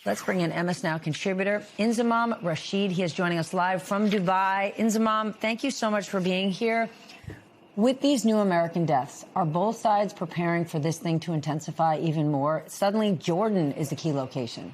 Let's bring in MS Now contributor Inzamam Rashid. He is joining us live from Dubai. Inzamam, thank you so much for being here. With these new American deaths, are both sides preparing for this thing to intensify even more? Suddenly, Jordan is a key location.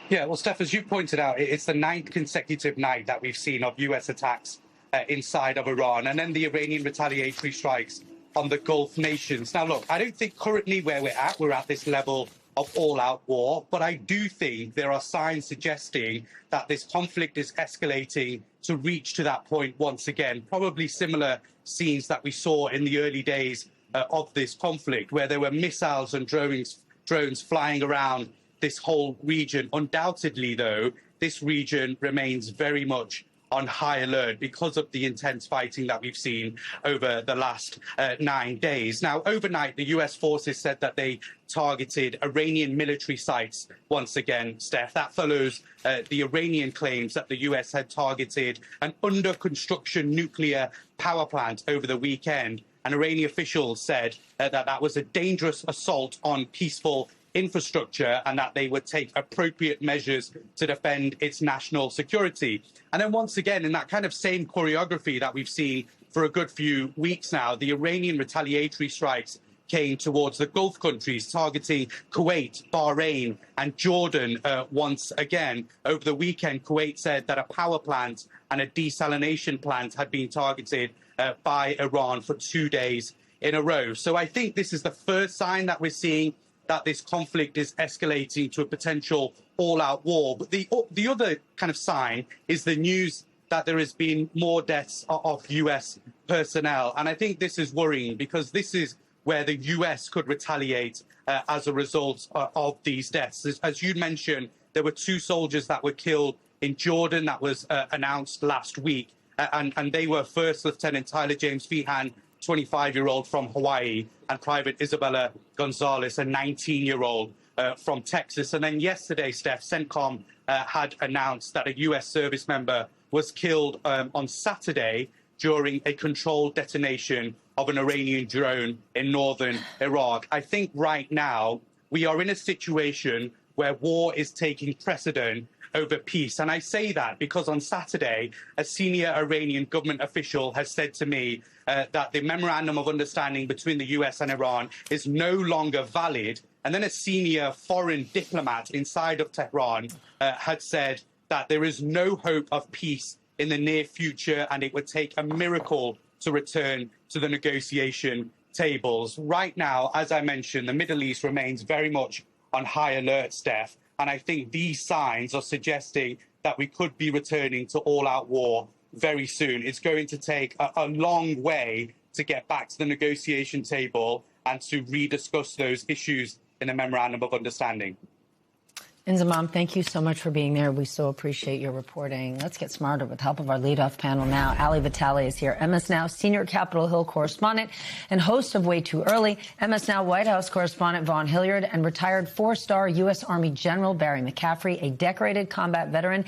Yeah, well, Steph, as you pointed out, it's the 9th consecutive night that we've seen of U.S. attacks inside of Iran, and then the Iranian retaliatory strikes on the Gulf nations. Now, look, I don't think currently where we're at this level of all-out war, but I do think there are signs suggesting that this conflict is escalating to reach to that point once again, probably similar scenes that we saw in the early days of this conflict, where there were missiles and drones flying around this whole region. Undoubtedly, though, this region remains very much on high alert because of the intense fighting that we've seen over the last 9 days. Now, overnight, the US forces said that they targeted Iranian military sites once again, Steph. That follows the Iranian claims that the US had targeted an under-construction nuclear power plant over the weekend. And Iranian officials said that was a dangerous assault on peaceful infrastructure and that they would take appropriate measures to defend its national security. And then once again, in that kind of same choreography that we've seen for a good few weeks now, the Iranian retaliatory strikes came towards the Gulf countries, targeting Kuwait, Bahrain and Jordan once again. Over the weekend, Kuwait said that a power plant and a desalination plant had been targeted by Iran for 2 days in a row. So I think this is the first sign that we're seeing that this conflict is escalating to a potential all-out war. But the other kind of sign is the news that there has been more deaths of US personnel. And I think this is worrying because this is where the US could retaliate as a result of these deaths. As you mentioned, there were 2 soldiers that were killed in Jordan that was announced last week. And they were First Lieutenant Tyler James Feehan, 25-year-old from Hawaii, and Private Isabella Gonzalez, a 19-year-old from Texas. And then yesterday, Steph, CENTCOM had announced that a US service member was killed on Saturday during a controlled detonation of an Iranian drone in northern Iraq. I think right now we are in a situation where war is taking precedent over peace. And I say that because on Saturday, a senior Iranian government official has said to me that the memorandum of understanding between the US and Iran is no longer valid. And then a senior foreign diplomat inside of Tehran had said that there is no hope of peace in the near future and it would take a miracle to return to the negotiation tables. Right now, as I mentioned, the Middle East remains very much on high alert, Steph. And I think these signs are suggesting that we could be returning to all-out war very soon. It's going to take a long way to get back to the negotiation table and to rediscuss those issues in the Memorandum of Understanding. Inzamam, thank you so much for being there. We so appreciate your reporting. Let's get smarter with the help of our leadoff panel now. Ali Vitale is here, MS Now senior Capitol Hill correspondent and host of Way Too Early, MS Now White House correspondent Vaughn Hilliard, and retired 4-star U.S. Army General Barry McCaffrey, a decorated combat veteran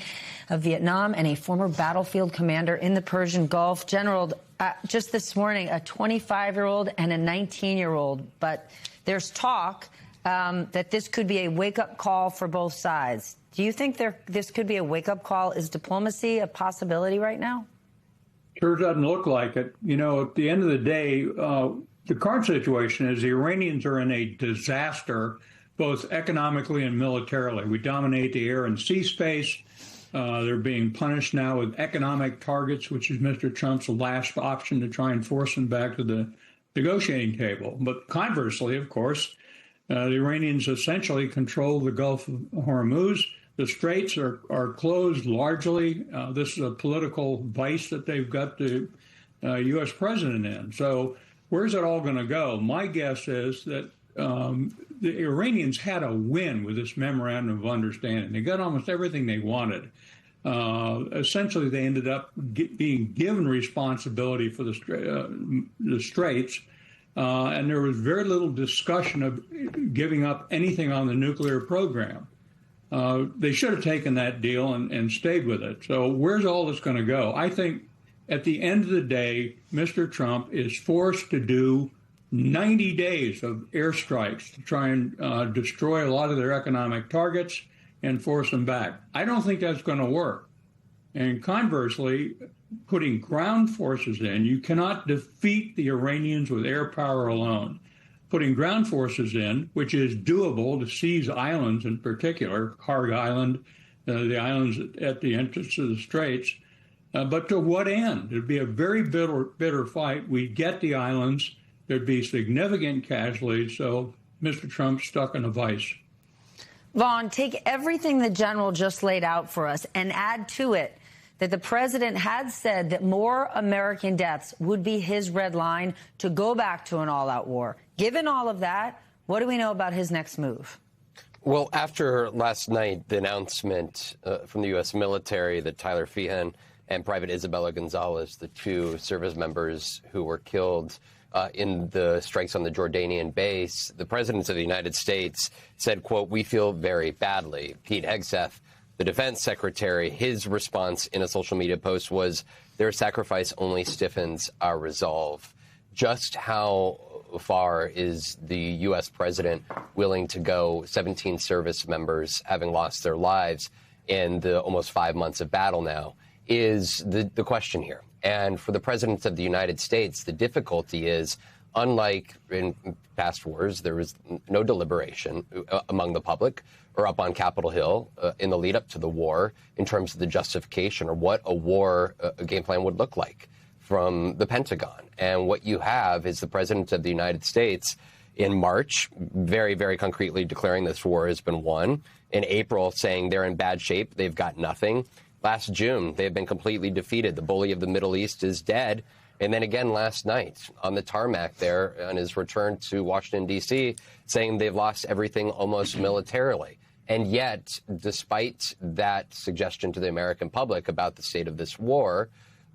of Vietnam and a former battlefield commander in the Persian Gulf. General, just this morning, a 25-year-old and a 19-year-old, but there's talk that this could be a wake-up call for both sides. Do you think this could be a wake-up call? Is diplomacy a possibility right now? Sure doesn't look like it. You know, at the end of the day, the current situation is the Iranians are in a disaster, both economically and militarily. We dominate the air and sea space. They're being punished now with economic targets, which is Mr. Trump's last option to try and force them back to the negotiating table. But conversely, of course, the Iranians essentially control the Gulf of Hormuz. The straits are closed largely. This is a political vice that they've got the U.S. president in. So where's it all going to go? My guess is that the Iranians had a win with this memorandum of understanding. They got almost everything they wanted. Essentially, they ended up being given responsibility for the straits. And there was very little discussion of giving up anything on the nuclear program. They should have taken that deal and stayed with it. So where's all this going to go? I think at the end of the day, Mr. Trump is forced to do 90 days of airstrikes to try and destroy a lot of their economic targets and force them back. I don't think that's going to work. And conversely, putting ground forces in, you cannot defeat the Iranians with air power alone. Putting ground forces in, which is doable to seize islands in particular, Kharg Island, the islands at the entrance to the Straits, but to what end? It'd be a very bitter fight. We'd get the islands. There'd be significant casualties. So Mr. Trump's stuck in a vice. Vaughn, take everything the general just laid out for us and add to it that the president had said that more American deaths would be his red line to go back to an all-out war. Given all of that, what do we know about his next move? Well, after last night, the announcement from the U.S. military that Tyler Feehan and Private Isabella Gonzalez, the two service members who were killed in the strikes on the Jordanian base, the presidents of the United States said, quote, "We feel very badly." Pete Hegseth, the defense secretary, his response in a social media post was, "Their sacrifice only stiffens our resolve." Just how far is the U.S. president willing to go, 17 service members having lost their lives in the almost 5 months of battle now, is the question here. And for the presidents of the United States, the difficulty is, unlike in past wars, there was no deliberation among the public or up on Capitol Hill in the lead up to the war in terms of the justification or what a war game plan would look like from the Pentagon. And what you have is the president of the United States in March very, very concretely declaring this war has been won. In April, saying they're in bad shape, they've got nothing. Last June, they have been completely defeated. The bully of the Middle East is dead. And then again last night on the tarmac there on his return to Washington, D.C., saying they've lost everything almost militarily. And yet, despite that suggestion to the American public about the state of this war,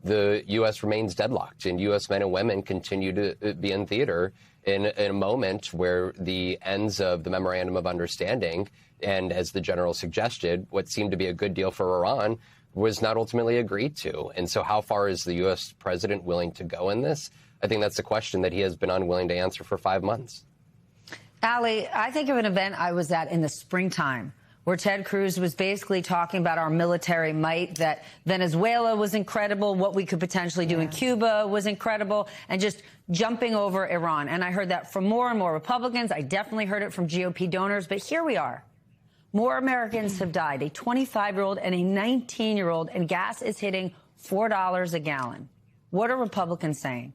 the U.S. remains deadlocked, and U.S. men and women continue to be in theater in a moment where the ends of the Memorandum of Understanding and, as the general suggested, what seemed to be a good deal for Iran was not ultimately agreed to. And so how far is the U.S. president willing to go in this? I think that's a question that he has been unwilling to answer for 5 months. Ali, I think of an event I was at in the springtime where Ted Cruz was basically talking about our military might, that Venezuela was incredible, what we could potentially do in Cuba was incredible, and just jumping over Iran. And I heard that from more and more Republicans. I definitely heard it from GOP donors. But here we are. More Americans have died, a 25-year-old and a 19-year-old, and gas is hitting $4 a gallon. What are Republicans saying?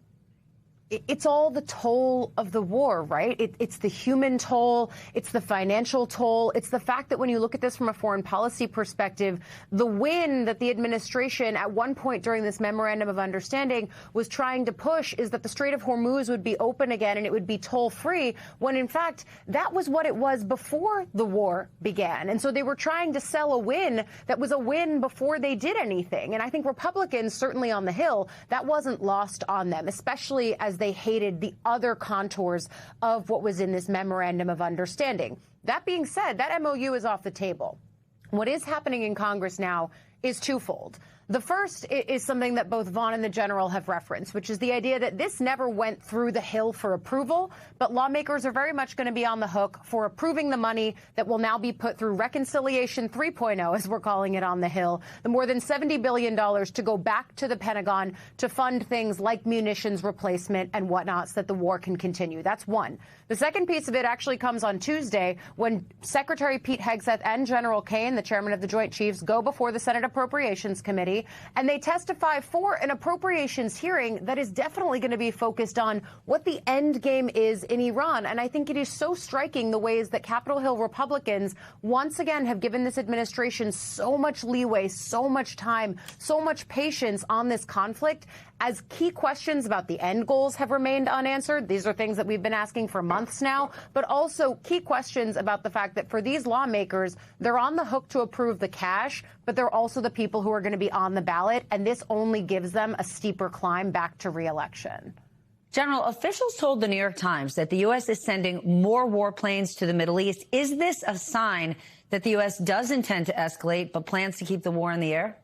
It's all the toll of the war, right? It's the human toll. It's the financial toll. It's the fact that when you look at this from a foreign policy perspective, the win that the administration at one point during this memorandum of understanding was trying to push is that the Strait of Hormuz would be open again and it would be toll-free, when in fact that was what it was before the war began. And so they were trying to sell a win that was a win before they did anything. And I think Republicans, certainly on the Hill, that wasn't lost on them, especially as they hated the other contours of what was in this memorandum of understanding. That being said, that MOU is off the table. What is happening in Congress now is twofold. The first is something that both Vaughn and the general have referenced, which is the idea that this never went through the Hill for approval, but lawmakers are very much going to be on the hook for approving the money that will now be put through Reconciliation 3.0, as we're calling it on the Hill, the more than $70 billion to go back to the Pentagon to fund things like munitions replacement and whatnot so that the war can continue. That's one. The second piece of it actually comes on Tuesday when Secretary Pete Hegseth and General Kane, the chairman of the Joint Chiefs, go before the Senate Appropriations Committee, and they testify for an appropriations hearing that is definitely going to be focused on what the end game is in Iran. And I think it is so striking the ways that Capitol Hill Republicans once again have given this administration so much leeway, so much time, so much patience on this conflict, as key questions about the end goals have remained unanswered. These are things that we've been asking for months now, but also key questions about the fact that for these lawmakers, they're on the hook to approve the cash, but they're also the people who are going to be on the ballot, and this only gives them a steeper climb back to re-election. General, officials told the New York Times that the U.S. is sending more warplanes to the Middle East. Is this a sign that the U.S. does intend to escalate but plans to keep the war in the air?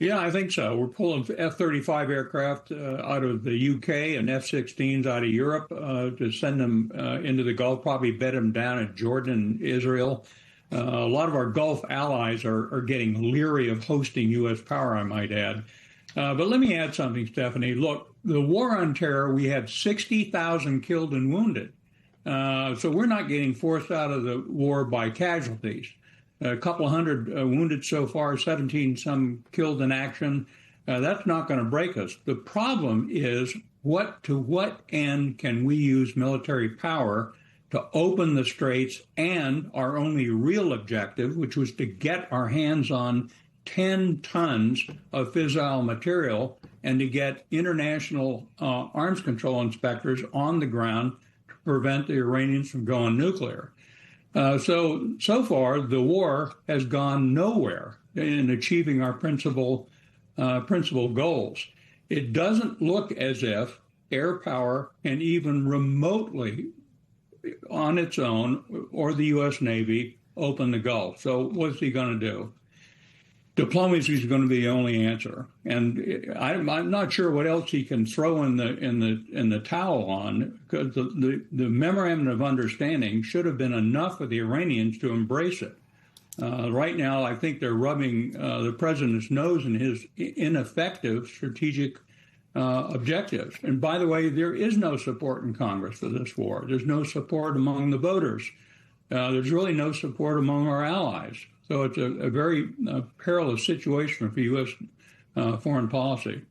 Yeah, I think so. We're pulling F-35 aircraft out of the UK and F-16s out of Europe to send them into the Gulf, probably bed them down in Jordan, Israel. A lot of our Gulf allies are getting leery of hosting U.S. power, I might add. But let me add something, Stephanie. Look, the war on terror, we had 60,000 killed and wounded. So we're not getting forced out of the war by casualties. A couple of hundred wounded so far, 17 some killed in action. That's not going to break us. The problem is to what end can we use military power to open the straits, and our only real objective, which was to get our hands on 10 tons of fissile material and to get international arms control inspectors on the ground to prevent the Iranians from going nuclear. So far, the war has gone nowhere in achieving our principal goals. It doesn't look as if air power can even remotely, on its own, or the U.S. Navy, open the Gulf. So what's he going to do? Diplomacy is going to be the only answer, and I'm not sure what else he can throw in the towel on, because the memorandum of understanding should have been enough for the Iranians to embrace it. Right now, I think they're rubbing the president's nose in his ineffective strategic objectives. And by the way, there is no support in Congress for this war. There's no support among the voters. There's really no support among our allies. So it's a very perilous situation for U.S. Foreign policy.